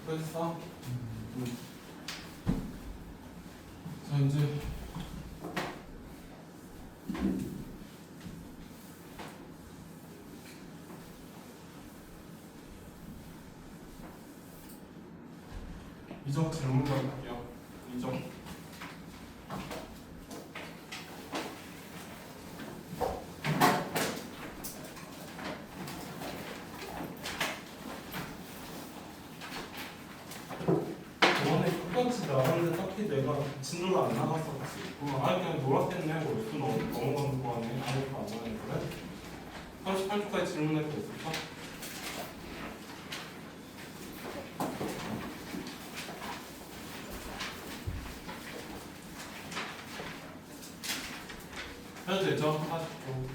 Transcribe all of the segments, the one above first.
수고했어. 자 이제 이적 질문 가볼게요. 이적. 저번에 끝까지 나갔는데 딱히 내가 진도를 안 나갔었지. 그냥 놀았겠네. 뭐 F 넘어가는 거 아니야? 아무것도 안 나가는 거래? 38초까지 질문할 거 있을까? 해도 되죠? 40초.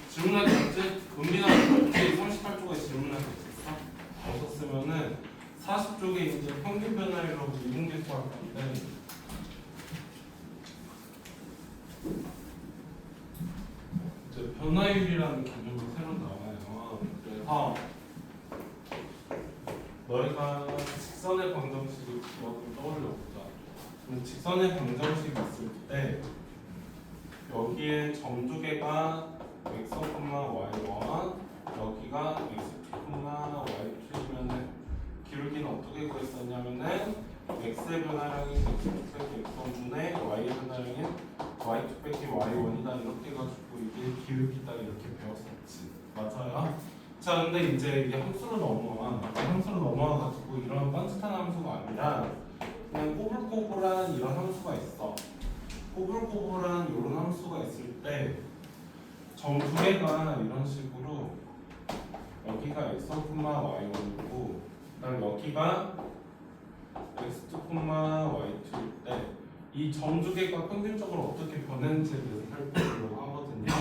질문할 게 없지? 은빈아, 38쪽에 질문할 게 있었어? 없었으면은 40쪽에 이제 평균 변화율하고 이동계수 할 건데 이제 변화율이라는 개념이 새로 나와요. 그래서 너희가 직선의 방정식을 기억을 떠올려보자. 그럼 직선의 방정식이 있을 때 여기에 점 두 개가 x1, y1 여기가 x2, y2이면은 기울기는 어떻게 구했었냐면은 x의 변화량이 x2 빼기 x1분의 y의 변화량인 y2 빼기 y1이다 이렇게 해가지고 이게 기울기 딱 이렇게 배웠었지. 맞아요? 자 근데 이제 이게 함수로 넘어와가지고 이런 빤듯한 함수가 아니라 그냥 꼬불꼬불한 이런 함수가 있어. 꼬불꼬불한 이런 함수가 있을 때 점 두 개가 이런 식으로 여기가 x1, y1이고 그다음 여기가 x2, y2일 때 이 점 두 개가 평균적으로 어떻게 변했는지에 대해서 살펴보려고 하거든요.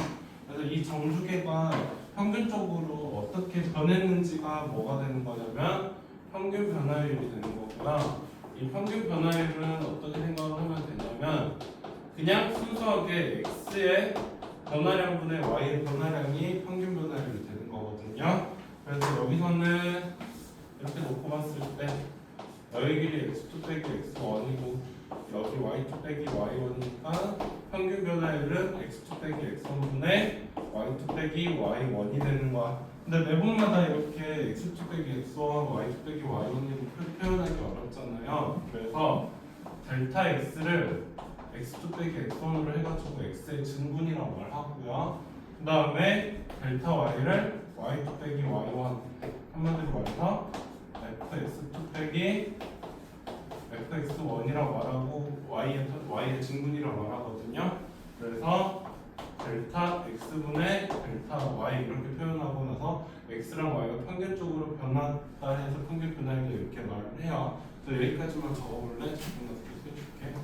그래서 이 점 두 개가 평균적으로 어떻게 변했는지가 뭐가 되는 거냐면 평균 변화율이 되는 거고요. 이 평균 변화율은 어떻게 생각을 하면 되냐면 그냥 순수하게 x의 변화량분의 y의 변화량이 평균 변화율이 되는 거거든요. 그래서 여기서는 이렇게 놓고 봤을 때 너희 길이 x2 빼기 x1이고 여기 y2 빼기 y1이니까 평균 변화율은 x2 빼기 x1분의 y2 빼기 y1이 되는 거야. 근데 매번마다 이렇게 x2 빼기 x1, y2 빼기 y1이고 표현하기 어렵잖아요. 그래서 델타 x를 x2 빼기 x1으로 해가지고 x의 증분이라고 말하고요. 그 다음에 델타 y를 y2 빼기 y1 한마디로 말해서 fx2 빼기 fx1이라고 말하고 y의 증분이라고 말하거든요. 그래서 델타 x분의 델타 y 이렇게 표현하고 나서 x랑 y가 평균적으로 변하다 해서 평균 변화율을 이렇게 말을 해요. 그래서 여기까지만 적어볼래? 조금 더 해줄게.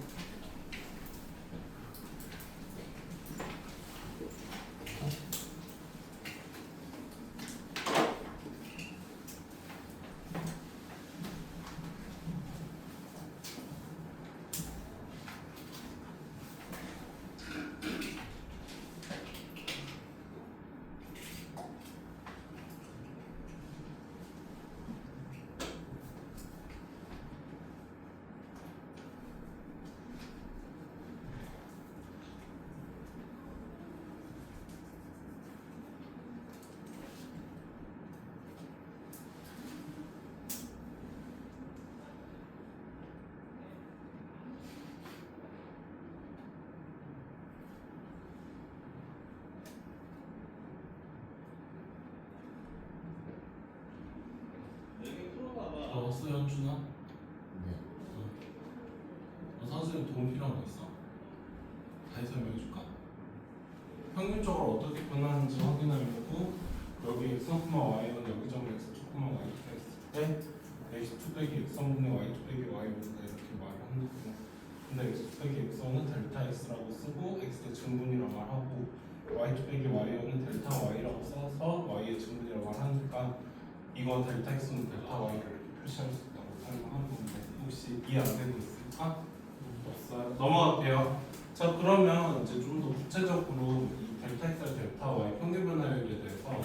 넣었어 현준아? 네. 선생님 도움 필요한 거 있어? 다시 설명해줄까? 평균적으로 어떻게 변하는지 확인하려고 여기 x1, y는 여기저기 x2, y2가 있을 때 x2 빼기 x1분의 y2 빼기 y1다 이렇게 말을 하는 거고 근데 x2 빼기 x1은 델타 x라고 쓰고 x의 증분이라고 말하고 y2 빼기 y1은 델타 y라고 써서 y의 증분이라고 말하니까 이거 델타 x는 델타 y를 표시할 수 있다고 설명하는 건데 혹시 이해 안 되고 있을까? 없어요. 넘어갈게요. 자 그러면 이제 좀 더 구체적으로 이 델타 X, 델타 Y 평균 변화율에 대해서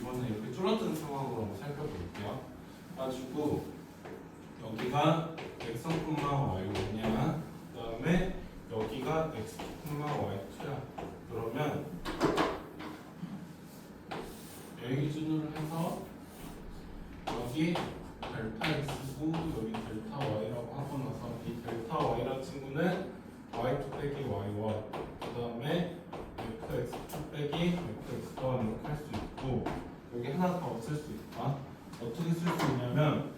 이번에 이렇게 줄어든 상황으로 한번 살펴볼게요. 가지고 여기가 x, y1이야. 그 다음에 여기가 x, y2야. 그러면 여기 기준으로 해서 여기 델타 x고 여기 델타 y라고 하고 나서 이 델타 y라는 친구는 y2 빼기 y1 그 다음에 fx2 빼기 fx1 이렇게 할 수 있고 여기 하나 더 쓸 수 있다. 어떻게 쓸 수 있냐면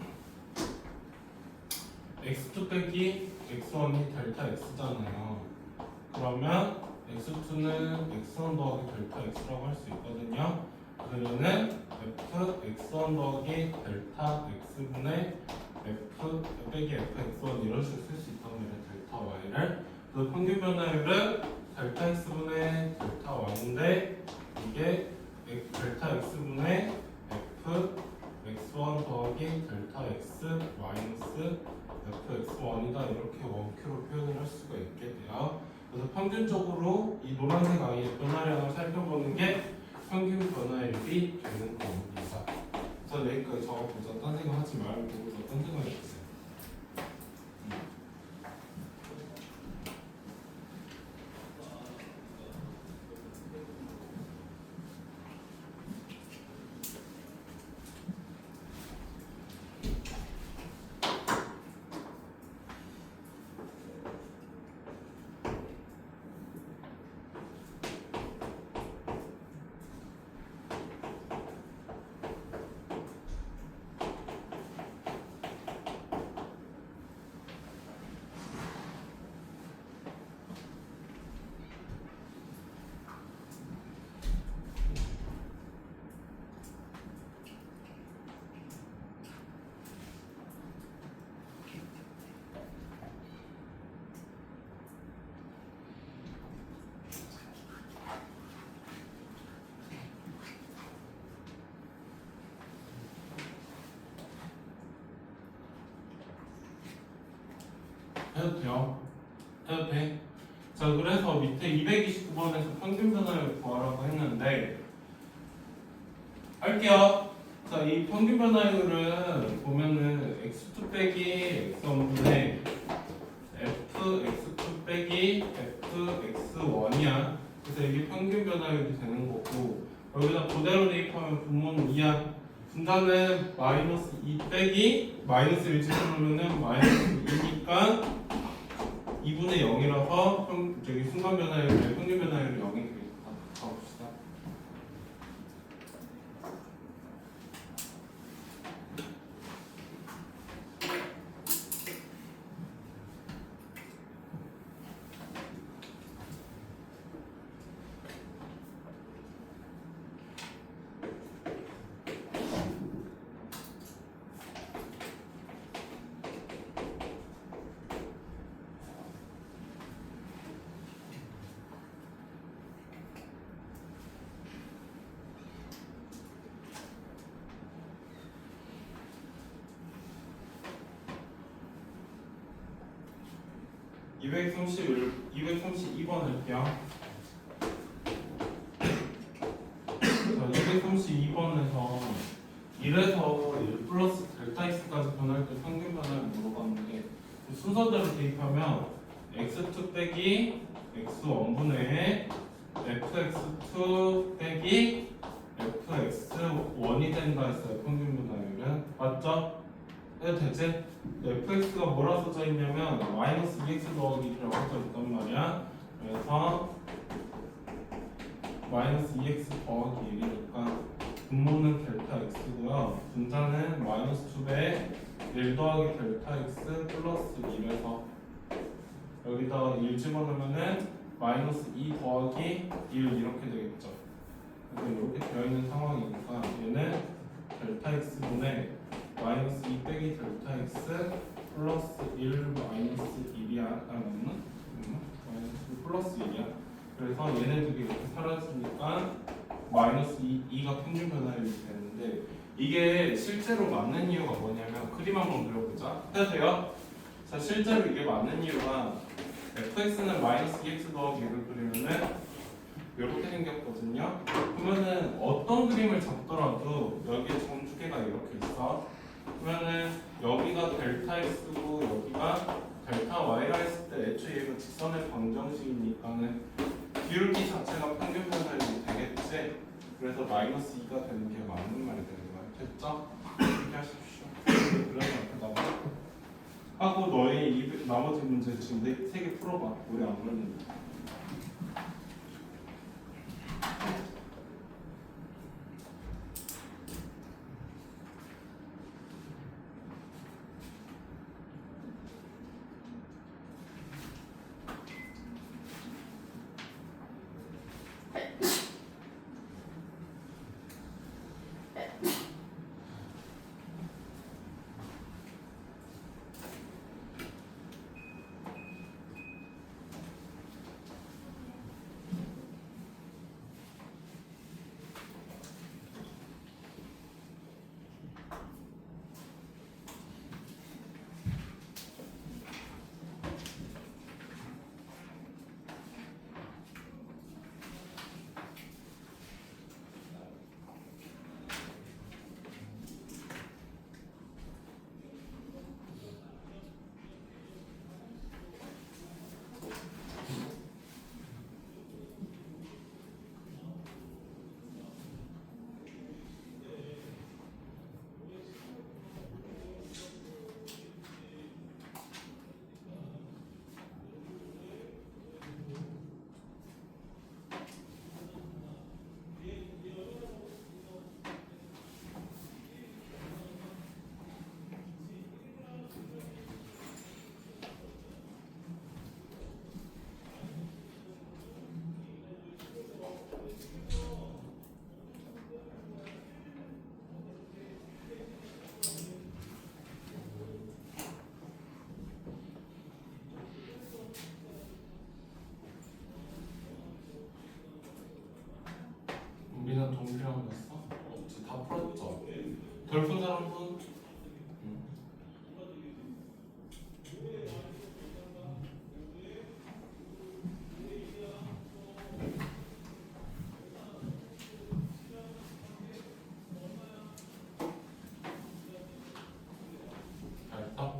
x2 빼기 x1이 델타 x잖아요. 그러면 x2는 x1 더하기 델타 x라고 할 수 있거든요. 그러면은 f x1 더하기 델타 x분의 f 빼기 fx1 이런 식으로 쓸 수 있단 말이에요. 델타 y를. 그 평균 변화율은 델타 x분의 델타 y인데 이게 델타 x분의 f x1 더하기 델타 x 마이너스 fx1이다 이렇게 원큐로 표현을 할 수가 있게 돼요. 그래서 평균적으로 이 노란색 아이의 변화량을 살펴보는 게 평균 변화율이 되는 겁니다. 그래서 여기까지 적어보자. 딴 생각 하지 말고 딴 생각 해주세요. 해도 돼요. 해도 돼. 자 그래서 밑에 229번에서 평균 변화율 구하라고 했는데 할게요. 자 이 평균 변화율은 보면은 x2 빼기 x1분의 fx2 빼기 fx1이야. 그래서 이게 평균 변화율이 되는 거고 여기다 그대로 대입하면 분모는 2야. 분자는 마이너스 2 빼기 마이너스 1 집어넣으면은 마이너스 2니까 2분의 0이라서 저기 순간 변화율, 평균 변화율이 0이 되겠다. 가봅시다. 자, 232번 할게요. 자, 232번에서 1에서 1 플러스 델타 x까지 변할 때 평균 변화를 물어봤는데 순서대로 대입하면 x2 빼기 x1분의 fx2 빼기 fx1이 된다 했어요. 평균 변화율은 맞죠? 해도 되지? fx가 뭐라 써져 있냐면 마이너스 2x 더하기 1이라고 써져 있단 말이야. 그래서 마이너스 2x 더하기 1이니까 분모는 델타 x고요. 분자는 마이너스 2배 1 더하기 델타 x 플러스 1에서 여기다가 1 집어넣으면은 마이너스 2 더하기 1 이렇게 되겠죠. 그래서 이렇게 되어 있는 상황이니까 얘는 델타 x분의 마이너스 2 빼기 델타 x 플러스 1 마이너스 1이야. 마이너스 플러스 1이야. 그래서 얘네들이 이렇게 사라지니까 마이너스 2가 평균 변화율이 되는데 이게 실제로 맞는 이유가 뭐냐면 그림 한번 그려보자. 해도 돼요? 자 실제로 이게 맞는 이유가 fx는 마이너스 2x 더하기 1을 그리면은 이렇게 생겼거든요. 그러면은 어떤 그림을 잡더라도 여기에 점두개가 이렇게 있어. 그러면은 여기가 델타 x고 여기가 델타 y라 했을 때 애초에 얘가 직선의 방정식이니까는 기울기 자체가 평균 변화율이 되겠지. 그래서 마이너스 2가 되는 게 맞는 말이 되는 거야. 됐죠? 이렇게 하십시오. 그래서 앞에다가 하고 너의 나머지 문제 지금 3개 풀어봐. 우리 안 걸리는데. 우리는 돈 필요한 거 있어? 없지. 다 풀었죠. 덜 푼 사람은 알다.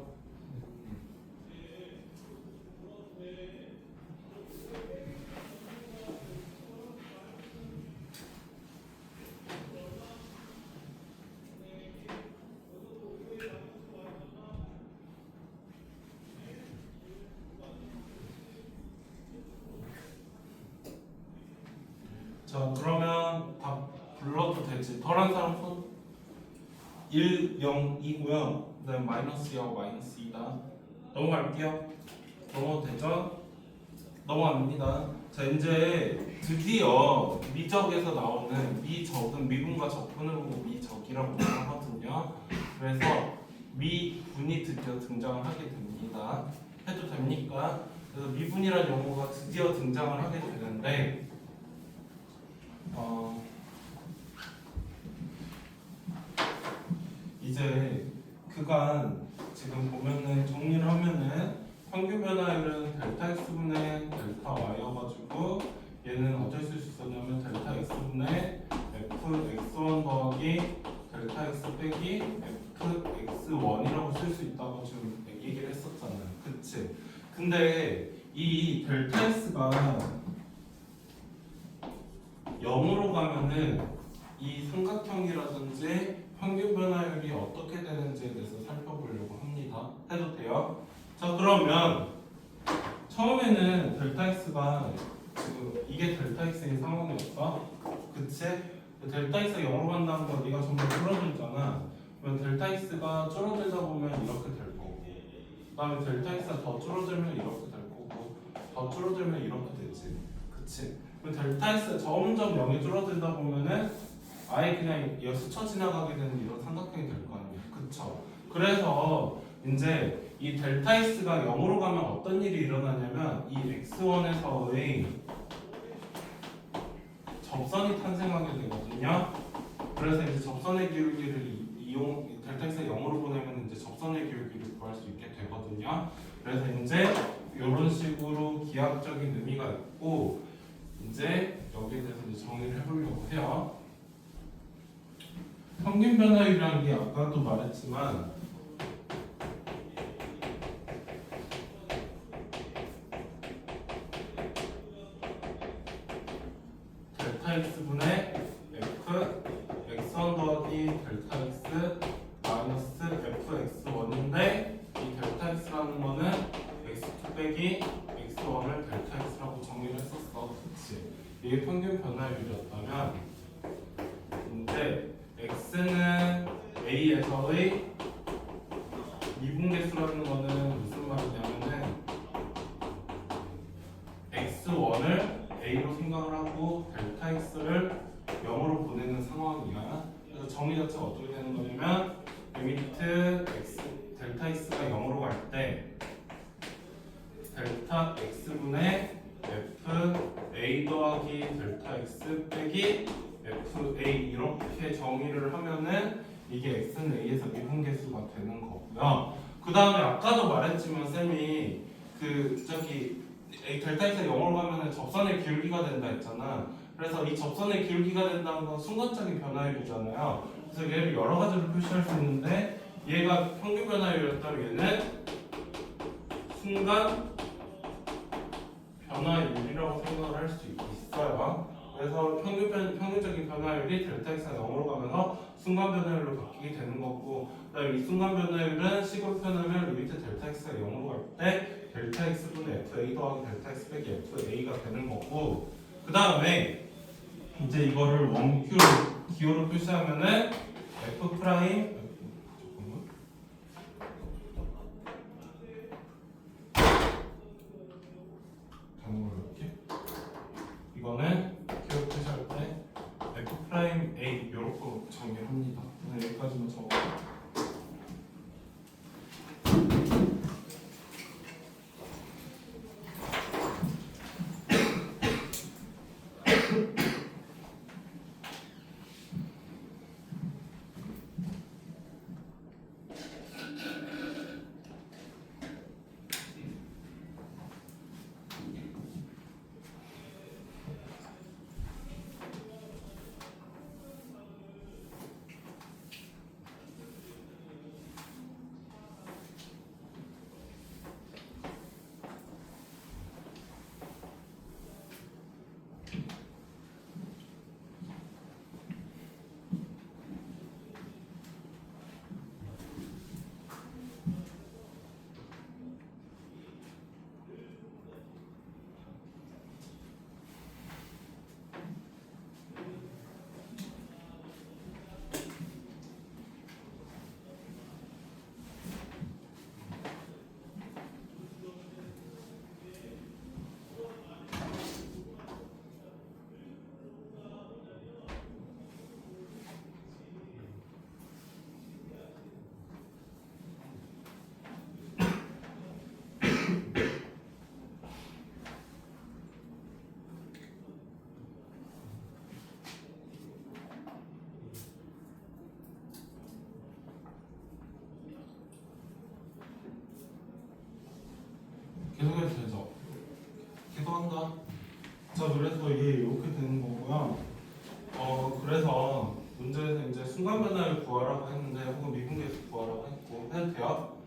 자, 그러면 다 불러도 되지. 덜한 사람 손 1, 0이고요. 그다음에 마이너스 2하고 마이너스 2다. 넘어갈게요. 넘어도 되죠? 넘어갑니다. 자, 이제 드디어 미적에서 나오는 미적은 미분과 적분을 보고 미적이라고 하거든요. 그래서 미분이 드디어 등장을 하게 됩니다. 해도 됩니까? 그래서 미분이라는 용어가 드디어 등장을 하게 되는데 이제 그간 지금 보면은 정리를 하면은 평균 변화율은 델타 x분의 델타 y여가지고 얘는 어떻게 쓸 수 있었냐면 델타 x분의 f x1 더하기 델타 x 빼기 f x1이라고 쓸 수 있다고 지금 얘기를 했었잖아요. 그치? 근데 이 델타 x가 0으로 가면은 이 삼각형이라든지 평균 변화율이 어떻게 되는지에 대해서 살펴보려고 합니다. 해도 돼요? 자, 그러면 처음에는 델타 x가 지금 이게 델타 x인 상황이었어. 그치? 델타 x가 0으로 간다는 건 네가 전부 줄어들잖아. 그러면 델타 x가 줄어들다 보면 이렇게 될 거고, 그 다음에 델타 x가 더 줄어들면 이렇게 될 거고, 더 줄어들면 이렇게 되지. 그치? 그럼 델타 x가 점점 0이 줄어들다 보면은 아예 그냥 스쳐 지나가게 되는 이런 삼각형이 될 거 아니에요. 그쵸? 그래서 이제 이 델타 x가 0으로 가면 어떤 일이 일어나냐면 이 x1에서의 접선이 탄생하게 되거든요. 그래서 이제 접선의 기울기를 이용 델타 x가 0으로 보내면 이제 접선의 기울기를 구할 수 있게 되거든요. 그래서 이제 이런 식으로 기하학적인 의미가 있고 이제 여기에 대해서 이제 정리를 해보려고 해요. 평균 변화율이라는 게 아까도 말했지만 델타 x분의 f x1 더하기 델타 x 마이너스 f x1인데 이 델타 x라는 거는 x2 빼기 x1을 델타 x라고 정리를 했었어. 그치? 이게 평균 변화율이었다면 이제 x는 a에서의 미분계수라는 거는 무슨 말이냐면은 x1을 a로 생각을 하고 델타 x를 0으로 보내는 상황이야. 그래서 정리 자체가 어떻게 되는 거냐면 리미트 x 델타 x가 0으로 갈 때 델타 x분의 f a 더하기 델타 x 빼기 f a 이렇게 정의를 하면은 이게 x는 a에서 미분계수가 되는 거고요. 그 다음에 아까도 말했지만 쌤이 그 저기 델타 x가 0으로 가면은 접선의 기울기가 된다 했잖아. 그래서 이 접선의 기울기가 된다는 건 순간적인 변화율이잖아요. 그래서 얘를 여러 가지로 표시할 수 있는데 얘가 평균 변화율이었다면 얘는 순간 변화율이라고 생각을 할 수 있어요. 그래서 평균적인 변화율이 델타 x가 0으로 가면서 순간 변화율로 바뀌게 되는 거고, 그다음에 이 순간 변화율은 식으로 표현하면 리미트 델타 x가 0으로 갈 때 델타 x분의 fa 더하기 델타 x 빼기 fa가 되는 거고, 그 다음에 이제 이거를 원큐로 기호로 표시하면은 f 프라임 이렇게 이거는 기호 표시할 때 f 프라임 a 이렇게 정리합니다. 오늘 여기까지만 적어. 계속해도 되죠? 계속한다. 자, 그래서 이게 이렇게 되는 거고요. 그래서 문제에서 이제 순간 변화를 구하라고 했는데, 혹은 미분계수 구하라고 했고, 해도 돼요?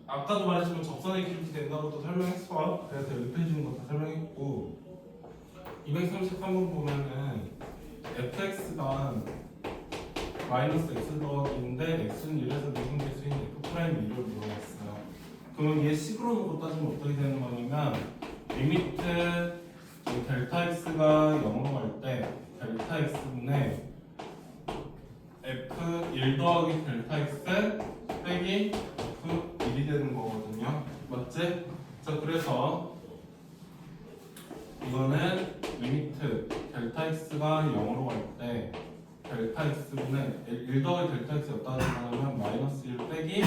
아까도 말했지만 접선의 기울기 된다고도 설명했어. 그래서 옆에 주는 거 다 설명했고, 233번 보면은 fx가 마이너스 x 더하기인데 x는 1에서 미분계수인 f 프라임 2를 물어봤어요. 그러면 얘 식으로 놓고 따지면 어떻게 되는 거냐면 리미트 델타 x가 0으로 갈 때 델타 x분의 f1 더하기 델타 x 빼기 f1이 되는 거거든요. 맞지? 자, 그래서 이거는 리미트 델타 x가 0으로 갈 때 델타 x분의 1 더하기 델타 x였다는 거는 마이너스 1 빼기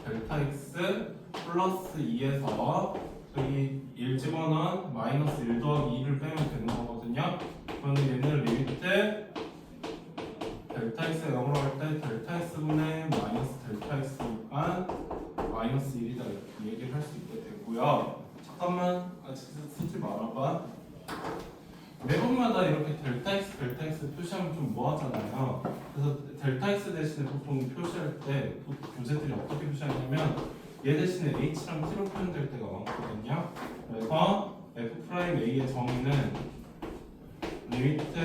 델타 x 플러스 2에서 여기 1 집어넣은 마이너스 1 더하기 2를 빼면 되는 거거든요. 그러면 얘는 리미트 델타 x가 0으로 갈 때 델타 x분의 마이너스 델타 x니까 마이너스 2가 델타 x 표시하면 좀 뭐하잖아요. 그래서 델타 x 대신에 보통 표시할 때 교재들이 어떻게 표시하냐면 얘 대신에 h랑 t로 표현될 때가 많거든요. 그래서 f'a의 정의는 리미트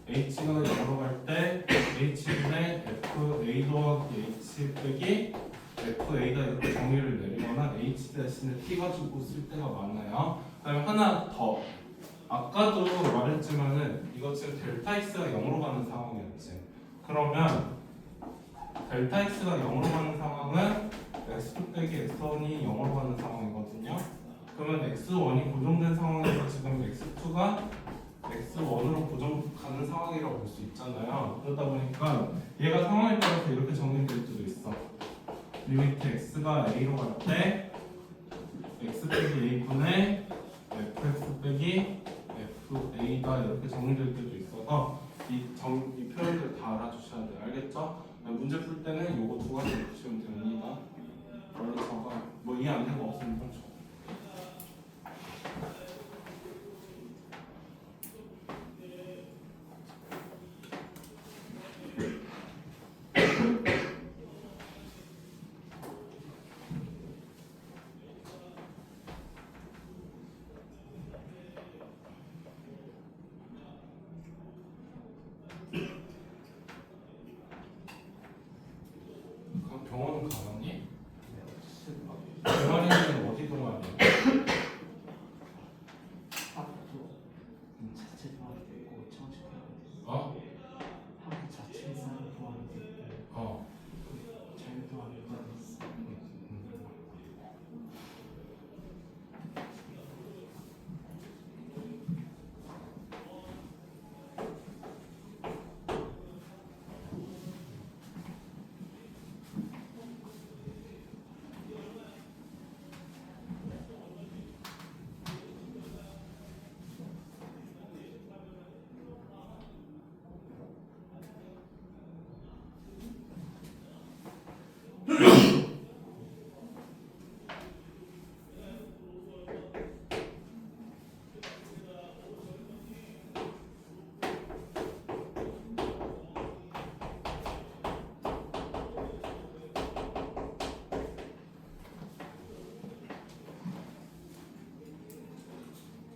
h가 0으로 갈 때 h분의 fa 더하기 h 빼기 fa가 이렇게 정의를 내리거나 h 대신에 t 가지고 쓸 때가 많아요. 그다음에 하나 더, 아까도 말했지만은 이거 지금 델타 x가 0으로 가는 상황이었지. 그러면 델타 x가 0으로 가는 상황은 x2 빼기 x1이 0으로 가는 상황이거든요. 그러면 x1이 고정된 상황에서 지금 x2가 x1으로 고정 가는 상황이라고 볼 수 있잖아요. 그러다 보니까 얘가 상황에 따라서 이렇게 정리될 수도 있어. 리미트 x가 a로 갈 때 x 빼기 a분의 fx 빼기 fa가 이렇게 정리될 때도 있어서 이 표현들 다 알아주셔야 돼요. 알겠죠? 문제 풀 때는 요거 두 가지 보시면 됩니다. 원래 저가 뭐 이해 안 되고 없으면 좀 줘. 그럼 병원은 가봤니? 동아리는 어디 동아리야? 학교 자체 동아리도 있고 정식 동아리도 있고 어? 학교 자체에서 하는 동아리도 있고 어. 자유 동아리도 있어.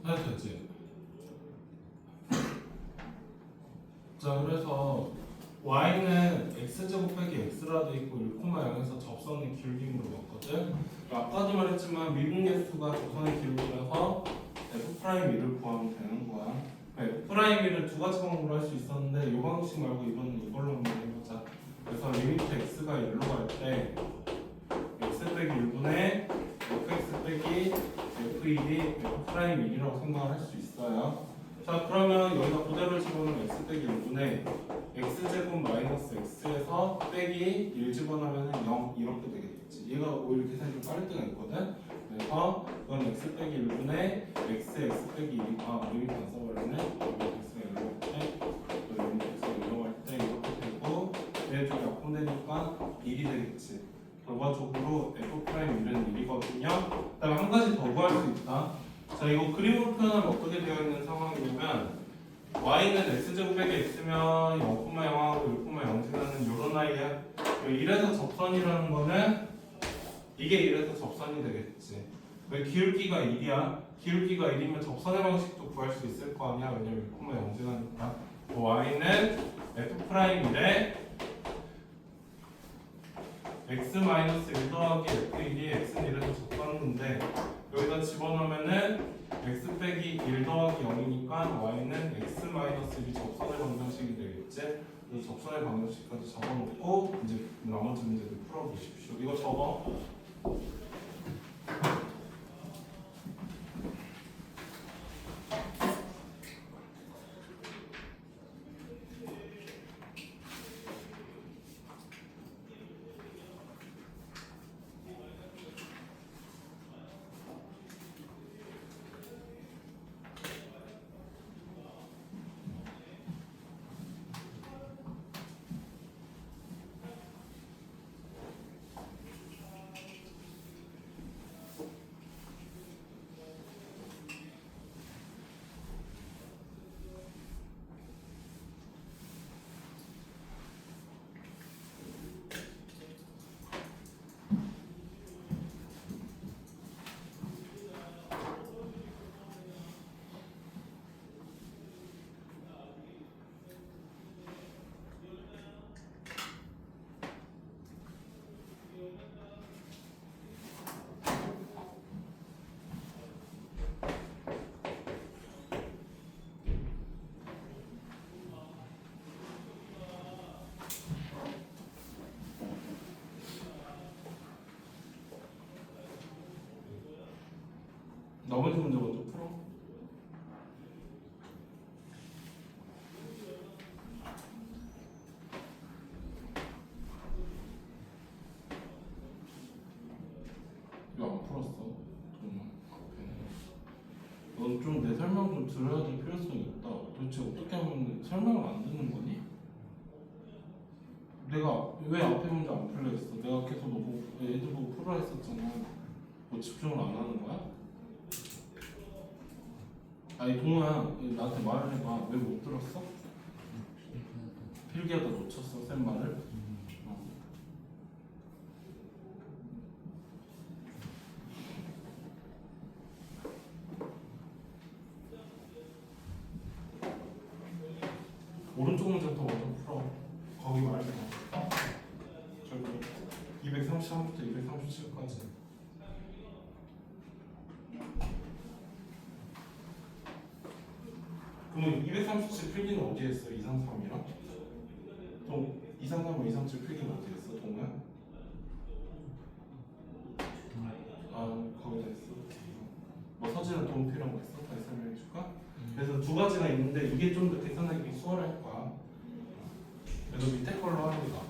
해도 되지. 자, 그래서 y는 x제곱 빼기 x라 돼 있고 1,0에서 접선의 기울임으로 봤거든. 아까도 말했지만 미분계수가 접선의 기울임이라서 f'1을 구하면 되는 거야. f'1을 두 가지 방법으로 할 수 있었는데 이 방식 말고 이번엔 이걸로 한번 해보자. 그래서 리미트 x가 1로 갈 때 x 빼기 1분의 fx 빼기 f1이 f'1이라고 생각을 할 수 있어요. 자, 그러면 여기다 그대로 집어넣으면 x 빼기 1분의 x제곱 마이너스 x에서 빼기 1 집어넣으면 0 이렇게 되겠지. 얘가 오히려 계산이 좀 빠를 때가 있거든. 그래서 이건 x 빼기 1분의 x 빼기 1이 리미트 안 써버렸네. x가 1로 갈 때, 또 리미트 x가 1로 갈 때 이렇게 되고 얘 쪽이 약분되니까 1이 되겠지. 결과적으로 f'1은 1이거든요. 그다음에 한 가지 더 구할 수 있다. 자, 이거 그림으로 표현하면 어떻게 되어 있는 상황이냐면 y는 x제곱 빼기 x면 0,0하고 1,0 지나는 요런 아이야. 1에서 접선이라는 거는 이게 1에서 접선이 되겠지. 왜 기울기가 1이야? 기울기가 1이면 접선의 방식도 구할 수 있을 거 아니야. 왜냐면 1,0 지나니까. y는 f'1에 x-1 더하기 f1이 x는 1에서 접선인데 여기다 집어넣으면은 x 빼기 1 더하기 0이니까 y는 x-1이 접선의 방정식이 되겠지. 그래서 접선의 방정식까지 적어놓고 이제 나머지 문제들 풀어보십시오. 이거 적어. 나머지 문제 먼저 풀어. 이거 안 풀었어. 정말. 넌 좀 내 설명 좀 들어야 될 필요성이 있다. 도대체 어떻게 하면 설명을 안 듣는 거니? 내가 왜 앞에 문제 안 풀려 했어? 내가 계속 너 보고 애들 보고 풀어라 했었잖아. 뭐 집중을 안 하는 거야? 아니 동호야, 나한테 말을 해봐. 왜 못 들었어? 필기하다 놓쳤어 쌤 말을? 어. 오른쪽 문제부터 먼저 풀어. 거기 말고 저기 233부터 237까지. 그러면 237 필기는 어디에 했어? 2, 3, 3이랑? 또 2, 3, 3, 2, 3, 7 필기는 어디에 했어? 동호야? 아 거기다 했어. 뭐 서진은 도움 필요한 거 있어? 다시 설명해 줄까? 그래서 두 가지가 있는데 이게 좀 더 계산하기 수월할 거야. 그래서 밑에 걸로 합니다.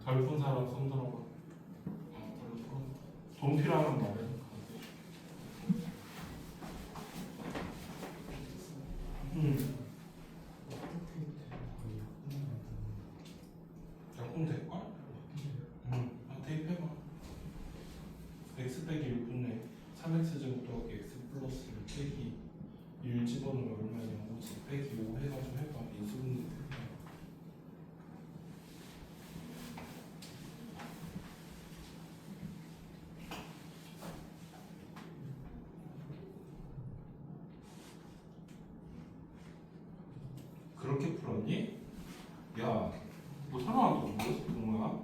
덜 푼 사람 손 들어봐. 돈 필요하면 말해. 약분 될걸? 대입해봐. x 빼기 1분의 3x 제곱 더하기 x 플러스 1 빼기 1 집어넣으면 얼마냐? 5지 빼기 5 해가지고 해봐. 인수분해 대입해. 그렇게 풀었니? 야, 너 설명 안 듣고 뭐였어? 동호야?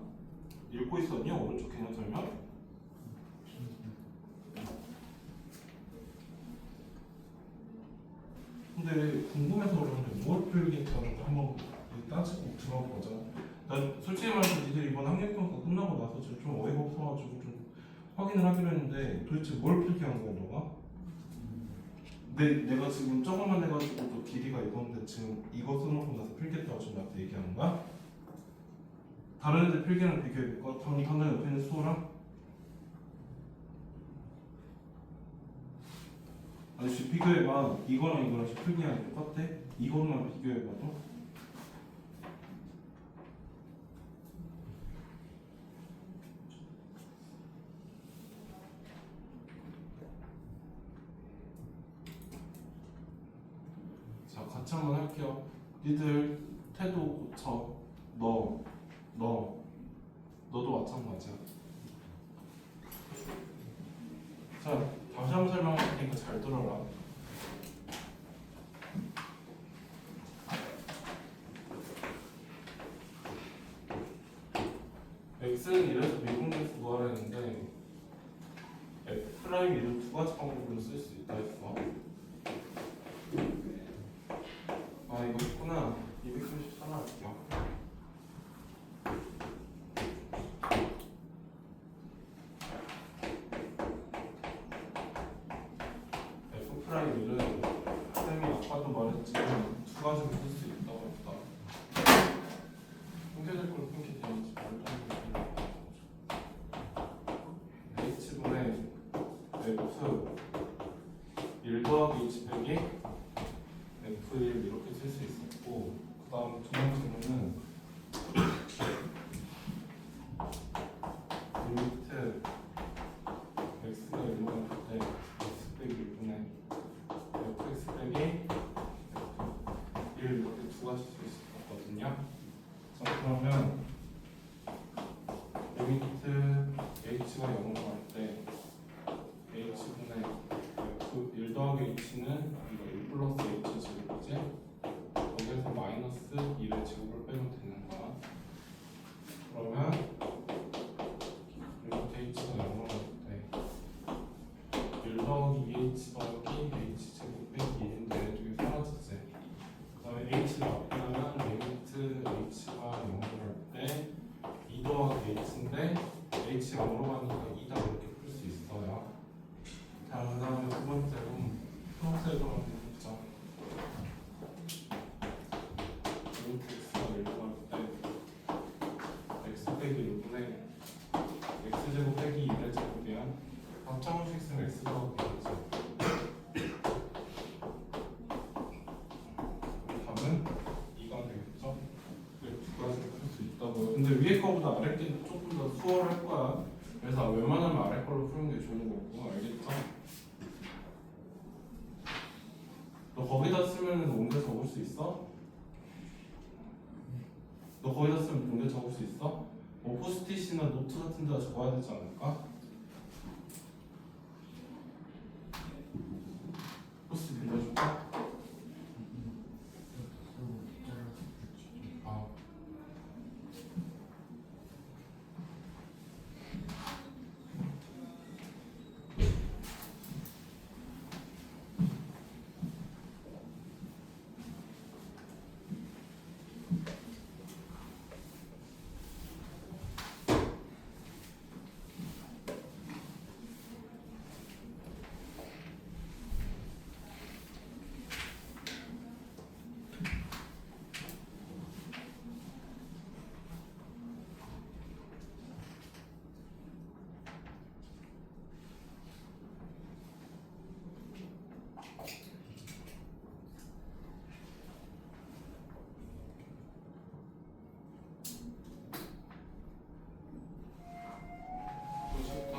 읽고 있었니? 오른쪽 개념 설명? 근데 궁금해서 그러는데 뭘 풀겠다는 거 한번 따지고 들어보자. 난 솔직히 말해서 니들 이번 학력평가 끝나고 나서 지금 좀 어이가 없어가지고 좀 확인을 하기로 했는데 도대체 뭘 필기한 거야 너가? 내가 지금 저거만 해가지고 또 길이가 이건데 지금 이거 써놓고 나서 필겠다고 지금 나한테 얘기하는 거야? 다른 애들 필기랑 비교해볼까? 당장 옆에 있는 수호랑? 아저씨 비교해봐. 이거랑 이거랑 필기하기 똑같아? 이거만 비교해봐도? 자, 같이 한번 할게요. 니들 태도 고쳐. 너도 마찬가지야. 자, 다시 한번 설명할 테니까 잘 들어라. x는 이래서 미분계수 구하라 했는데 f 프라임 이를 두 가지 방법으로 쓸 수 있다 했어. 아 이거 있구나. 234 할게요. f 프라임 이를 쌤이 아까도 말했지만 두 가지로 쓸 수 있다고 했다. 핑계될 걸 핑계 대야지 말도 안 되는 h분의 f 1 더하기 h 빼기 f1 이렇게 쓸 수 있었고 그 다음 두 번째로는 리미트 x가 1로 갈 때 x 빼기 1분의 fx 빼기 f1 이렇게 두 가지 쓸 수 있었거든요. 자 그러면 리미트 h가 0으로 갈 때 h분의 f1 더하기 h는 이거 1 플러스 h 제곱이지? 거기에서 마이너스 2의 제곱을 빼면 되는 거야. 그러면 리미트 h가 0으로 갈 때 1 더하기 2h 더하기 h 제곱 빼기 1인데 이쪽에 사라지지. 그 다음에 h를 앞에 하면 리미트 h가 0으로 갈 때 2 더하기 h인데 h가 0으로 가니까 2다 이렇게 풀 수 있어요. 자, 그 다음에 두 번째로 형태로 한번 해보자. 리미트 x가 1로 갈 때 x 빼기 1분의 x 제곱 빼기 2의 제곱이야. 박정식 쓰면 x가 되겠지. 답은 2가 되겠죠? 이렇게 두 가지를 풀 수 있다고요. 근데 위에 거보다 아래 게는 조금 더 수월할 거야. 그래서 웬만하면 아래 걸로 푸는 게 좋은 거고, 알겠죠? 너 거기다 쓰면 옮겨 적을 수 있어? 너 거기다 쓰면 옮겨 적을 수 있어? 뭐 포스트잇이나 노트 같은 데다 적어야 되지 않을까? 포스트잇 빌려줄까? 아. 보실까?